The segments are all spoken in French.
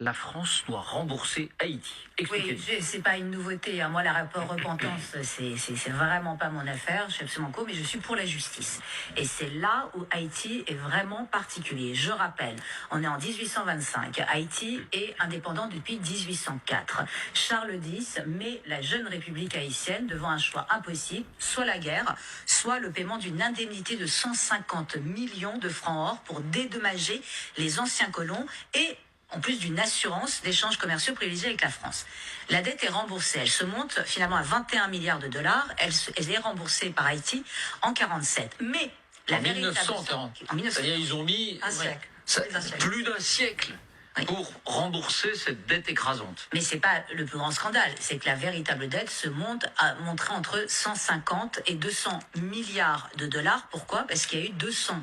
La France doit rembourser Haïti. Oui, Expliquez-nous. c'est pas une nouveauté, hein. Moi, la rapport repentance, c'est vraiment pas mon affaire. Je suis absolument co, mais je suis pour la justice. Et c'est là où Haïti est vraiment particulier. Je rappelle, on est en 1825. Haïti est indépendant depuis 1804. Charles X met la jeune République haïtienne devant un choix impossible, soit la guerre, soit le paiement d'une indemnité de 150 millions de francs or pour dédommager les anciens colons et en plus d'une assurance d'échanges commerciaux privilégiés avec la France. La dette est remboursée. Elle se monte finalement à 21 milliards de dollars. Elle est remboursée par Haïti en 47. Mais la En véritable 1940. en 1940. C'est-à-dire ils ont mis Un siècle. Plus d'un siècle. plus d'un siècle Oui. pour rembourser cette dette écrasante. Mais c'est pas le plus grand scandale, c'est que la véritable dette se monterait entre 150 et 200 milliards de dollars. Pourquoi? Parce qu'il y a eu 200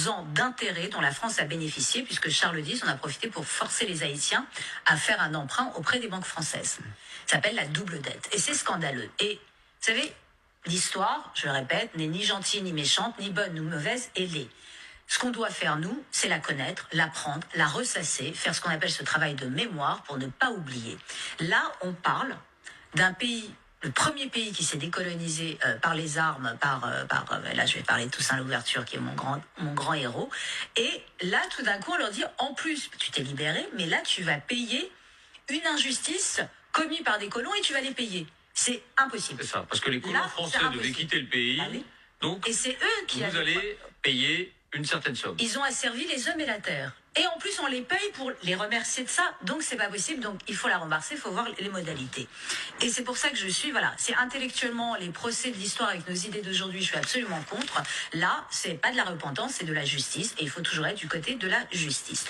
ans d'intérêt dont la France a bénéficié, puisque Charles X en a profité pour forcer les Haïtiens à faire un emprunt auprès des banques françaises. Ça s'appelle la double dette. Et c'est scandaleux. Et vous savez, l'histoire, je le répète, n'est ni gentille ni méchante, ni bonne ni mauvaise, elle est. Ce qu'on doit faire, nous, c'est la connaître, l'apprendre, la ressasser, faire ce qu'on appelle ce travail de mémoire pour ne pas oublier. Là, on parle d'un pays, le premier pays qui s'est décolonisé par les armes, là je vais parler de Toussaint Louverture qui est mon grand héros. Et là, tout d'un coup, on leur dit, en plus, tu t'es libéré, mais là, tu vas payer une injustice commise par des colons et tu vas les payer. C'est impossible. C'est ça, parce que les colons Là, français c'est devaient impossible. quitter le pays, Ah oui. donc Et c'est eux qui vous allez payer une certaine somme. Ils ont asservi les hommes et la terre. Et en plus, on les paye pour les remercier de ça. Donc, c'est pas possible. Donc, il faut la rembourser. Il faut voir les modalités. Et c'est pour ça que je suis, voilà, c'est intellectuellement les procès de l'histoire avec nos idées d'aujourd'hui. Je suis absolument contre. Là, c'est pas de la repentance, c'est de la justice. Et il faut toujours être du côté de la justice.